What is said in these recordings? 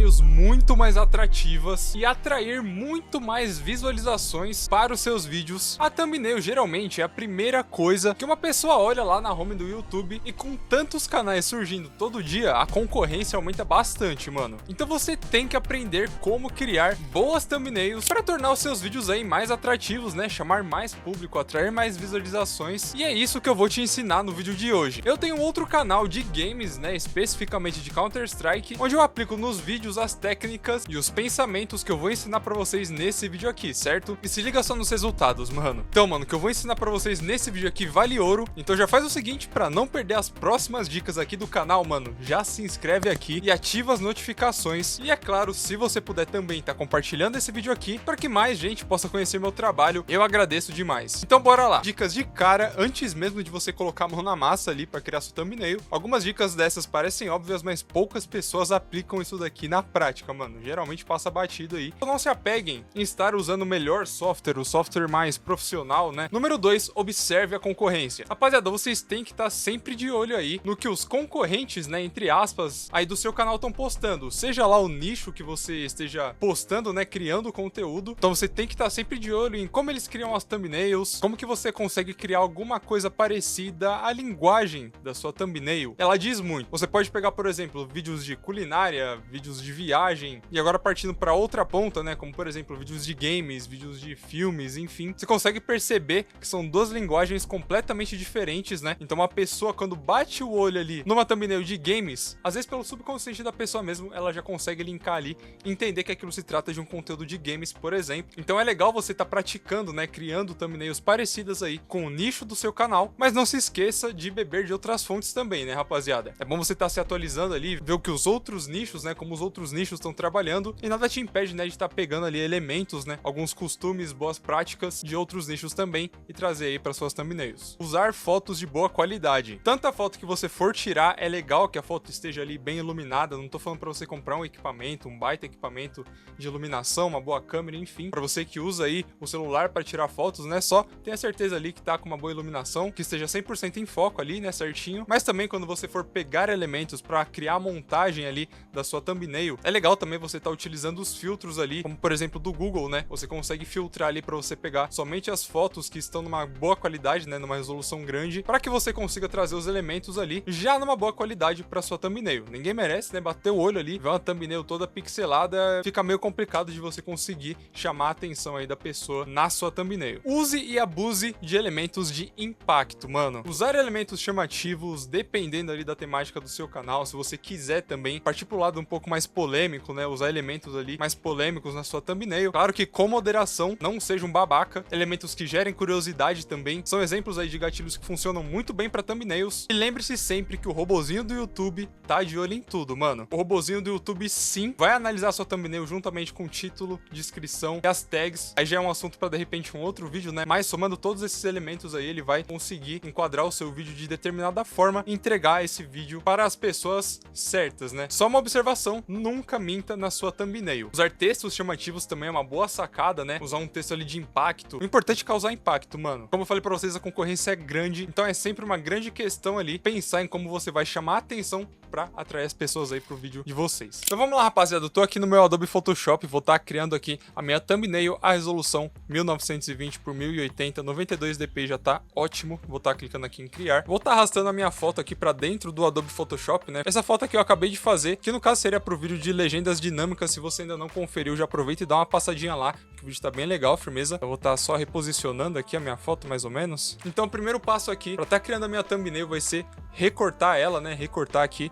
thumbnails muito mais atrativas e atrair muito mais visualizações para os seus vídeos. A thumbnail geralmente é a primeira coisa que uma pessoa olha lá na home do YouTube, e com tantos canais surgindo todo dia, a concorrência aumenta bastante, mano. Então você tem que aprender como criar boas thumbnails para tornar os seus vídeos aí mais atrativos, né? Chamar mais público, atrair mais visualizações. E é isso que eu vou te ensinar no vídeo de hoje. Eu tenho um outro canal de games, né? Especificamente de Counter-Strike, onde eu aplico nos vídeos as técnicas e os pensamentos que eu vou ensinar para vocês nesse vídeo aqui, certo? E se liga só nos resultados, mano. Então, mano, o que eu vou ensinar para vocês nesse vídeo aqui vale ouro. Então já faz o seguinte, para não perder as próximas dicas aqui do canal, mano, já se inscreve aqui e ativa as notificações. E é claro, se você puder também tá compartilhando esse vídeo aqui para que mais gente possa conhecer meu trabalho, eu agradeço demais. Então bora lá. Dicas de cara, antes mesmo de você colocar a mão na massa ali para criar sua thumbnail. Algumas dicas dessas parecem óbvias, mas poucas pessoas aplicam isso daqui na prática, mano. Geralmente passa batido aí. Então não se apeguem em estar usando o melhor software, o software mais profissional, né? Número 2, observe a concorrência. Rapaziada, vocês têm que estar sempre de olho aí no que os concorrentes, né, entre aspas, aí do seu canal estão postando. Seja lá o nicho que você esteja postando, né, criando conteúdo. Então você tem que estar sempre de olho em como eles criam as thumbnails, como que você consegue criar alguma coisa parecida. A linguagem da sua thumbnail, ela diz muito. Você pode pegar, por exemplo, vídeos de culinária, vídeos de viagem, e agora partindo para outra ponta, né, como por exemplo, vídeos de games, vídeos de filmes, enfim. Você consegue perceber que são duas linguagens completamente diferentes, né? Então uma pessoa, quando bate o olho ali numa thumbnail de games, às vezes pelo subconsciente da pessoa mesmo, ela já consegue linkar ali, entender que aquilo se trata de um conteúdo de games, por exemplo. Então é legal você estar praticando, né, criando thumbnails parecidas aí com o nicho do seu canal, mas não se esqueça de beber de outras fontes também, né, rapaziada? É bom você estar se atualizando ali, ver o que os outros nichos, né, como os outros nichos estão trabalhando, e nada te impede, né, de estar pegando ali elementos, né, alguns costumes, boas práticas de outros nichos também e trazer aí para suas thumbnails. Usar fotos de boa qualidade. Tanta foto que você for tirar, é legal que a foto esteja ali bem iluminada. Não tô falando para você comprar um equipamento, um baita equipamento de iluminação, uma boa câmera, enfim. Para você que usa aí o celular para tirar fotos, né, só tenha certeza ali que tá com uma boa iluminação, que esteja 100% em foco ali, né, certinho. Mas também quando você for pegar elementos para criar a montagem ali da sua thumbnail, é legal também você estar utilizando os filtros ali, como por exemplo do Google, né? Você consegue filtrar ali para você pegar somente as fotos que estão numa boa qualidade, né, numa resolução grande, para que você consiga trazer os elementos ali já numa boa qualidade para sua thumbnail. Ninguém merece, né, bater o olho ali, ver uma thumbnail toda pixelada, fica meio complicado de você conseguir chamar a atenção aí da pessoa na sua thumbnail. Use e abuse de elementos de impacto, mano. Usar elementos chamativos, dependendo ali da temática do seu canal, se você quiser também partir pro lado um pouco mais polêmico, né, usar elementos ali mais polêmicos na sua thumbnail. Claro que com moderação, não seja um babaca. Elementos que gerem curiosidade também são exemplos aí de gatilhos que funcionam muito bem para thumbnails. E lembre-se sempre que o robozinho do YouTube tá de olho em tudo, mano. O robozinho do YouTube sim vai analisar sua thumbnail juntamente com o título, descrição e as tags. Aí já é um assunto para de repente um outro vídeo, né? Mas somando todos esses elementos aí, ele vai conseguir enquadrar o seu vídeo de determinada forma e entregar esse vídeo para as pessoas certas, né? Só uma observação, nunca minta na sua thumbnail. Usar textos chamativos também é uma boa sacada, né? Usar um texto ali de impacto. O importante é causar impacto, mano. Como eu falei pra vocês, a concorrência é grande, então é sempre uma grande questão ali pensar em como você vai chamar a atenção pra atrair as pessoas aí pro vídeo de vocês. Então vamos lá, rapaziada. Eu tô aqui no meu Adobe Photoshop, vou estar criando aqui a minha thumbnail, a resolução 1920 por 1080, 92 dpi já tá ótimo. Vou estar clicando aqui em criar. Vou estar arrastando a minha foto aqui pra dentro do Adobe Photoshop, né? Essa foto aqui eu acabei de fazer, que no caso seria pro vídeo de legendas dinâmicas. Se você ainda não conferiu, já aproveita e dá uma passadinha lá, que o vídeo tá bem legal, firmeza. Eu vou estar só reposicionando aqui a minha foto, mais ou menos. Então o primeiro passo aqui, pra estar criando a minha thumbnail, vai ser recortar ela, né? Recortar aqui,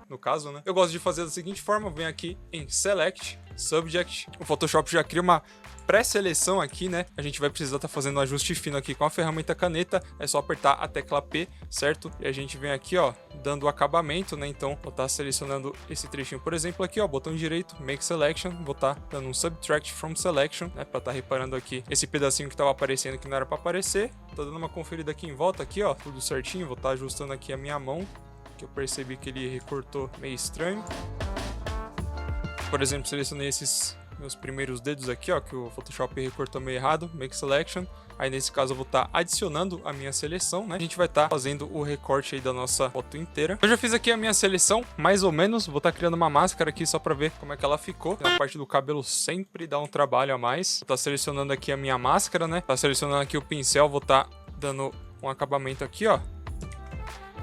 no caso, né? Eu gosto de fazer da seguinte forma, venho aqui em Select, Subject. O Photoshop já cria uma pré-seleção aqui, né? A gente vai precisar estar fazendo um ajuste fino aqui com a ferramenta caneta. É só apertar a tecla P, certo? E a gente vem aqui, ó, dando o acabamento, né? Então, vou estar selecionando esse trechinho, por exemplo, aqui, ó, botão direito, Make Selection. Vou estar dando um Subtract from Selection, né? Pra estar reparando aqui esse pedacinho que estava aparecendo que não era para aparecer. Tô dando uma conferida aqui em volta, aqui, ó, tudo certinho. Vou estar ajustando aqui a minha mão, que eu percebi que ele recortou meio estranho. Por exemplo, selecionei esses meus primeiros dedos aqui, ó, que o Photoshop recortou meio errado, Make Selection. Aí nesse caso eu vou estar adicionando a minha seleção, né? A gente vai estar fazendo o recorte aí da nossa foto inteira. Eu já fiz aqui a minha seleção, mais ou menos. Vou estar criando uma máscara aqui só pra ver como é que ela ficou. A parte do cabelo sempre dá um trabalho a mais. Vou estar selecionando aqui a minha máscara, né? Tá selecionando aqui o pincel, vou estar dando um acabamento aqui, ó.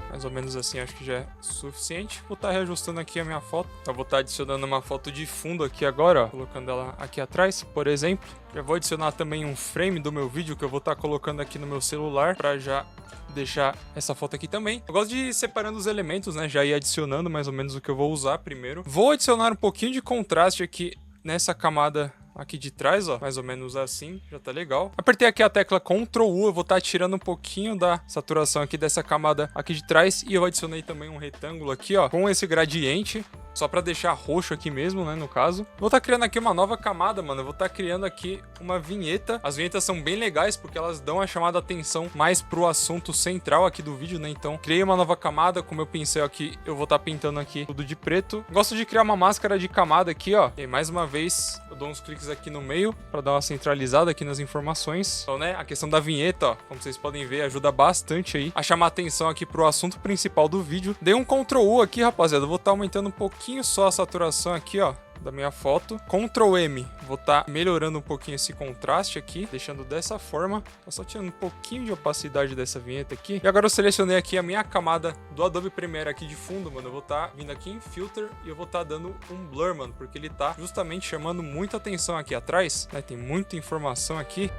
Mais ou menos assim, acho que já é suficiente. Vou estar reajustando aqui a minha foto. Eu vou estar adicionando uma foto de fundo aqui agora, ó. Colocando ela aqui atrás, por exemplo. Já vou adicionar também um frame do meu vídeo que eu vou estar colocando aqui no meu celular para já deixar essa foto aqui também. Eu gosto de ir separando os elementos, né? Já ir adicionando mais ou menos o que eu vou usar primeiro. Vou adicionar um pouquinho de contraste aqui nessa camada aqui de trás, ó, mais ou menos assim, já tá legal. Apertei aqui a tecla Ctrl U, eu vou estar tirando um pouquinho da saturação aqui dessa camada aqui de trás e eu adicionei também um retângulo aqui, ó, com esse gradiente. Só pra deixar roxo aqui mesmo, né, no caso. Vou estar criando aqui uma nova camada, mano. Eu vou estar criando aqui uma vinheta. As vinhetas são bem legais porque elas dão a chamada atenção mais pro assunto central aqui do vídeo, né? Então, criei uma nova camada com meu pincel aqui. Eu vou estar pintando aqui tudo de preto. Gosto de criar uma máscara de camada aqui, ó. E mais uma vez, eu dou uns cliques aqui no meio pra dar uma centralizada aqui nas informações. Então, né, a questão da vinheta, ó, como vocês podem ver, ajuda bastante aí a chamar atenção aqui pro assunto principal do vídeo. Dei um Ctrl U aqui, rapaziada. Eu vou estar aumentando um pouquinho só a saturação aqui, ó, da minha foto. Ctrl M, vou estar melhorando um pouquinho esse contraste aqui, deixando dessa forma. Tô só tirando um pouquinho de opacidade dessa vinheta aqui. E agora eu selecionei aqui a minha camada do Adobe Premiere aqui de fundo, mano. Eu vou estar vindo aqui em Filter e eu vou estar dando um blur, mano, porque ele tá justamente chamando muita atenção aqui atrás, né? Tem muita informação aqui.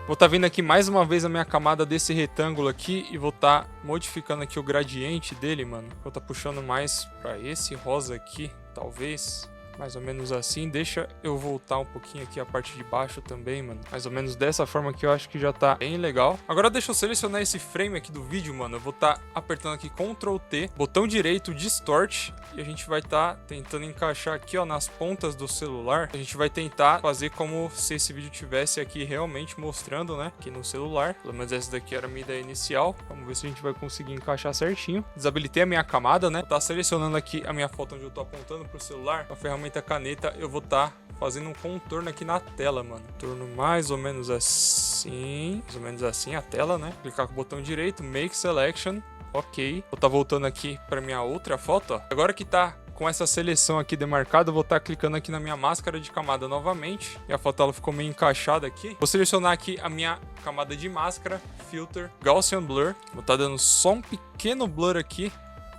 Vou estar vindo aqui mais uma vez a minha camada desse retângulo aqui e vou estar modificando aqui o gradiente dele, mano. Vou estar puxando mais para esse rosa aqui, talvez. Mais ou menos assim. Deixa eu voltar um pouquinho aqui a parte de baixo também, mano. Mais ou menos dessa forma que eu acho que já tá bem legal. Agora deixa eu selecionar esse frame aqui do vídeo, mano. Eu vou estar apertando aqui Ctrl T, botão direito, Distort. E a gente vai estar tentando encaixar aqui, ó, nas pontas do celular. A gente vai tentar fazer como se esse vídeo tivesse aqui realmente mostrando, né, aqui no celular. Pelo menos essa daqui era a minha ideia inicial. Vamos ver se a gente vai conseguir encaixar certinho. Desabilitei a minha camada, né. Vou estar selecionando aqui a minha foto onde eu tô apontando pro celular. Com a ferramenta caneta, eu vou estar fazendo um contorno aqui na tela, mano. Contorno mais ou menos assim. Mais ou menos assim a tela, né. Clicar com o botão direito, Make Selection. Ok, vou estar voltando aqui para minha outra foto, ó. Agora que tá com essa seleção aqui demarcada, eu vou estar clicando aqui na minha máscara de camada novamente. E a foto ela ficou meio encaixada aqui. Vou selecionar aqui a minha camada de máscara, Filter, Gaussian Blur. Vou estar dando só um pequeno blur aqui,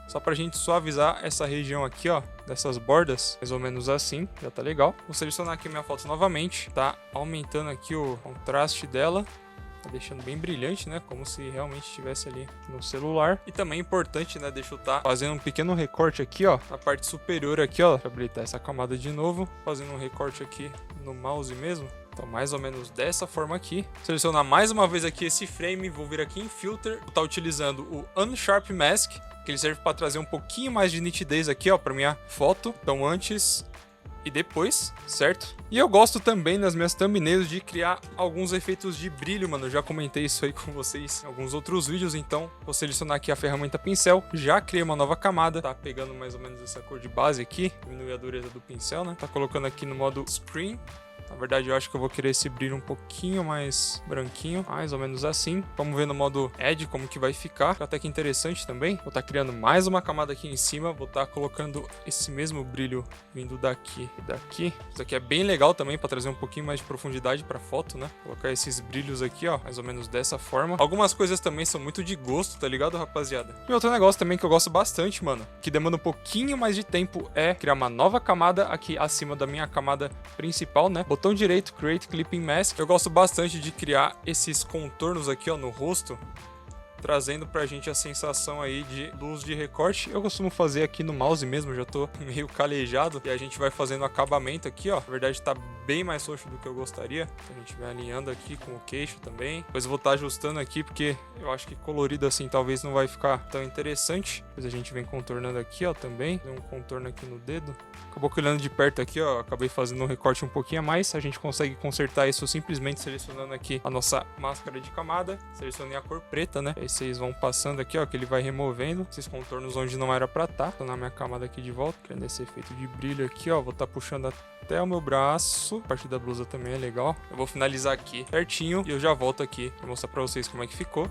só pra gente suavizar essa região aqui, ó, dessas bordas, mais ou menos assim, já tá legal. Vou selecionar aqui minha foto novamente, tá aumentando aqui o contraste dela. Tá deixando bem brilhante, né? Como se realmente estivesse ali no celular. E também é importante, né? Deixa eu estar fazendo um pequeno recorte aqui, ó. Na parte superior aqui, ó. Deixa eu habilitar essa camada de novo. Fazendo um recorte aqui no mouse mesmo. Então, mais ou menos dessa forma aqui. Selecionar mais uma vez aqui esse frame. Vou vir aqui em Filter. Vou estar utilizando o Unsharp Mask, que ele serve para trazer um pouquinho mais de nitidez aqui, ó, para minha foto. Então, antes e depois, certo? E eu gosto também nas minhas thumbnails de criar alguns efeitos de brilho, mano. Eu já comentei isso aí com vocês em alguns outros vídeos, então vou selecionar aqui a ferramenta pincel, já criei uma nova camada, tá pegando mais ou menos essa cor de base aqui, diminuir a dureza do pincel, né? Tá colocando aqui no modo Screen. Na verdade, eu acho que eu vou querer esse brilho um pouquinho mais branquinho, mais ou menos assim. Vamos ver no modo Edge como que vai ficar. Até que interessante também. Vou estar criando mais uma camada aqui em cima. Vou estar colocando esse mesmo brilho vindo daqui e daqui. Isso aqui é bem legal também para trazer um pouquinho mais de profundidade para a foto, né? Colocar esses brilhos aqui, ó, mais ou menos dessa forma. Algumas coisas também são muito de gosto, tá ligado, rapaziada? E outro negócio também que eu gosto bastante, mano, que demanda um pouquinho mais de tempo, é criar uma nova camada aqui acima da minha camada principal, né? Botão direito, Create Clipping Mask. Eu gosto bastante de criar esses contornos aqui, ó, no rosto, trazendo pra gente a sensação aí de luz de recorte. Eu costumo fazer aqui no mouse mesmo, já tô meio calejado. E a gente vai fazendo acabamento aqui, ó. Na verdade tá bem mais xoxo do que eu gostaria. Então a gente vai alinhando aqui com o queixo também. Depois eu vou estar ajustando aqui, porque eu acho que colorido assim talvez não vai ficar tão interessante. Depois a gente vem contornando aqui, ó, também. Tem um contorno aqui no dedo. Acabou que olhando de perto aqui, ó, acabei fazendo um recorte um pouquinho a mais. A gente consegue consertar isso simplesmente selecionando aqui a nossa máscara de camada. Selecionei a cor preta, né? Aí vocês vão passando aqui, ó, que ele vai removendo esses contornos onde não era pra estar. Tô na minha camada aqui de volta, criando esse efeito de brilho aqui, ó. Vou estar puxando até o meu braço. A parte da blusa também é legal. Eu vou finalizar aqui certinho e eu já volto aqui pra mostrar pra vocês como é que ficou.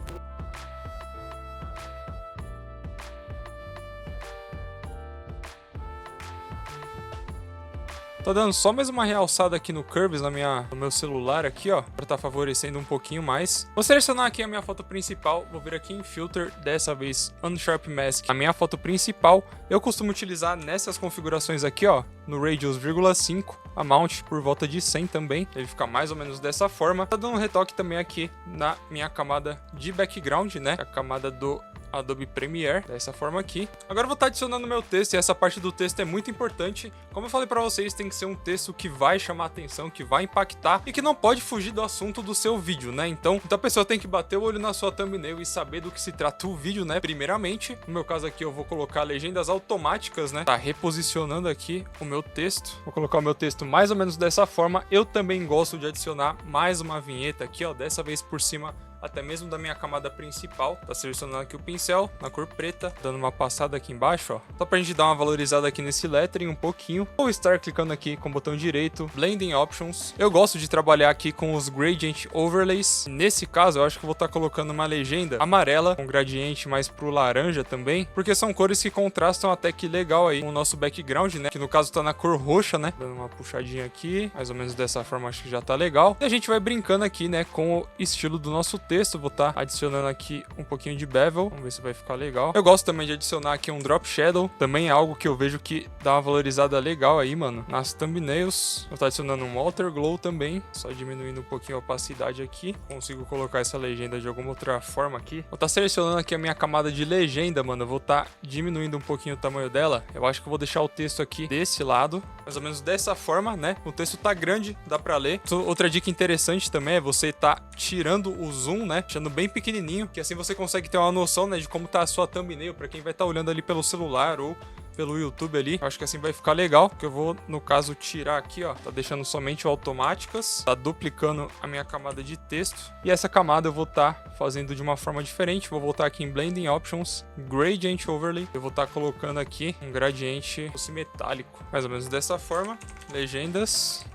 Tô dando só mais uma realçada aqui no Curves no meu celular aqui, ó, pra tá favorecendo um pouquinho mais. Vou selecionar aqui a minha foto principal, vou vir aqui em Filter, dessa vez Unsharp Mask. A minha foto principal, eu costumo utilizar nessas configurações aqui, ó, no Radius 0,5, a Mount por volta de 100 também, ele fica mais ou menos dessa forma. Tá dando um retoque também aqui na minha camada de background, né, a camada do Adobe Premiere, dessa forma aqui. Agora eu vou estar adicionando meu texto, e essa parte do texto é muito importante. Como eu falei pra vocês, tem que ser um texto que vai chamar atenção, que vai impactar e que não pode fugir do assunto do seu vídeo, né? Então a pessoa tem que bater o olho na sua thumbnail e saber do que se trata o vídeo, né? Primeiramente, no meu caso aqui eu vou colocar legendas automáticas, né? Tá reposicionando aqui o meu texto. Vou colocar o meu texto mais ou menos dessa forma. Eu também gosto de adicionar mais uma vinheta aqui, ó, dessa vez por cima até mesmo da minha camada principal. Tá selecionando aqui o pincel na cor preta, dando uma passada aqui embaixo, ó, só pra gente dar uma valorizada aqui nesse lettering um pouquinho. Vou estar clicando aqui com o botão direito, Blending Options. Eu gosto de trabalhar aqui com os Gradient Overlays. Nesse caso, eu acho que eu vou estar colocando uma legenda amarela, com gradiente mais pro laranja também, porque são cores que contrastam até que legal aí com o nosso background, né, que no caso tá na cor roxa, né, dando uma puxadinha aqui, mais ou menos dessa forma, acho que já tá legal. E a gente vai brincando aqui, né, com o estilo do nosso texto. Vou estar adicionando aqui um pouquinho de bevel, vamos ver se vai ficar legal. Eu gosto também de adicionar aqui um drop shadow, também é algo que eu vejo que dá uma valorizada legal aí, mano, nas thumbnails. Vou estar adicionando um Alter Glow também, só diminuindo um pouquinho a opacidade aqui. Consigo colocar essa legenda de alguma outra forma aqui. Vou estar selecionando aqui a minha camada de legenda, mano. Eu vou estar diminuindo um pouquinho o tamanho dela. Eu acho que eu vou deixar o texto aqui desse lado, mais ou menos dessa forma, né? O texto tá grande, dá pra ler. Outra dica interessante também é você tá tirando o zoom, né? Deixando bem pequenininho, que assim você consegue ter uma noção, né, de como tá a sua thumbnail pra quem vai estar olhando ali pelo celular ou pelo YouTube ali. Eu acho que assim vai ficar legal, que eu vou, no caso, tirar aqui, ó, tá deixando somente o automáticas, tá duplicando a minha camada de texto, e essa camada eu vou estar fazendo de uma forma diferente. Vou voltar aqui em Blending Options, Gradient Overlay, eu vou estar colocando aqui um gradiente metálico, mais ou menos dessa forma. Legendas.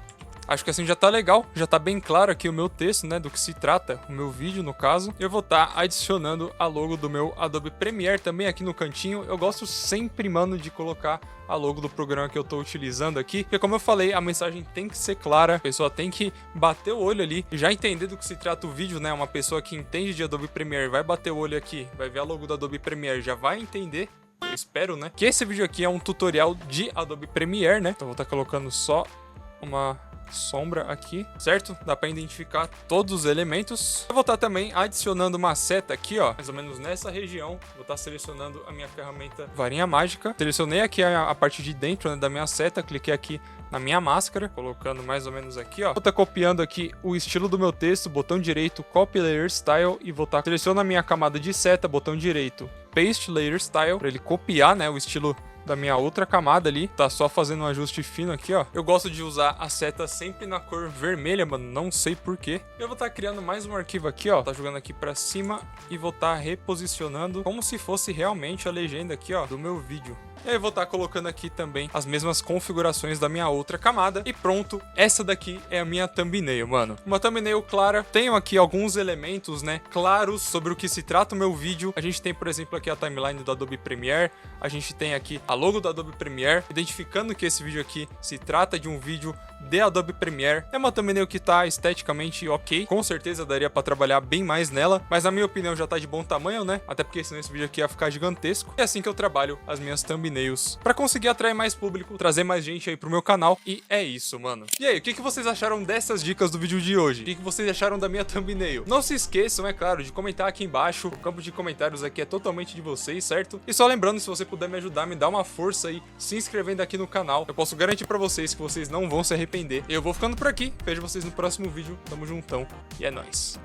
Acho que assim já tá legal, já tá bem claro aqui o meu texto, né, do que se trata, o meu vídeo no caso. Eu vou estar adicionando a logo do meu Adobe Premiere também aqui no cantinho. Eu gosto sempre, mano, de colocar a logo do programa que eu tô utilizando aqui, porque como eu falei, a mensagem tem que ser clara, a pessoa tem que bater o olho ali e já entender do que se trata o vídeo, né? Uma pessoa que entende de Adobe Premiere vai bater o olho aqui, vai ver a logo do Adobe Premiere, já vai entender. Eu espero, né, que esse vídeo aqui é um tutorial de Adobe Premiere, né? Então eu vou estar colocando só uma sombra aqui, certo? Dá pra identificar todos os elementos. Eu vou estar também adicionando uma seta aqui, ó, mais ou menos nessa região. Vou estar selecionando a minha ferramenta varinha mágica. Selecionei aqui a parte de dentro, né, da minha seta, cliquei aqui na minha máscara, colocando mais ou menos aqui, ó. Vou estar copiando aqui o estilo do meu texto, botão direito, Copy Layer Style, e vou estar selecionando a minha camada de seta, botão direito, Paste Layer Style, para ele copiar, né, o estilo da minha outra camada ali, tá só fazendo um ajuste fino aqui, ó. Eu gosto de usar a seta sempre na cor vermelha, mano, não sei porquê. Eu vou estar criando mais um arquivo aqui, ó, tá jogando aqui pra cima e vou estar reposicionando como se fosse realmente a legenda aqui, ó, do meu vídeo. E aí eu vou estar colocando aqui também as mesmas configurações da minha outra camada. E pronto, essa daqui é a minha thumbnail, mano. Uma thumbnail clara. Tenho aqui alguns elementos, né, claros sobre o que se trata o meu vídeo. A gente tem, por exemplo, aqui a timeline do Adobe Premiere. A gente tem aqui a logo do Adobe Premiere, identificando que esse vídeo aqui se trata de um vídeo de Adobe Premiere. É uma thumbnail que tá esteticamente ok. Com certeza daria pra trabalhar bem mais nela, mas na minha opinião já tá de bom tamanho, né? Até porque senão esse vídeo aqui ia ficar gigantesco. É assim que eu trabalho as minhas thumbnails thumbnails pra conseguir atrair mais público, trazer mais gente aí pro meu canal. E é isso, mano. E aí, o que vocês acharam dessas dicas do vídeo de hoje? O que vocês acharam da minha thumbnail? Não se esqueçam, é claro, de comentar aqui embaixo. O campo de comentários aqui é totalmente de vocês, certo? E só lembrando, se você puder me ajudar, me dá uma força aí, se inscrevendo aqui no canal. Eu posso garantir pra vocês que vocês não vão se arrepender. Eu vou ficando por aqui. Vejo vocês no próximo vídeo. Tamo juntão. E é nóis.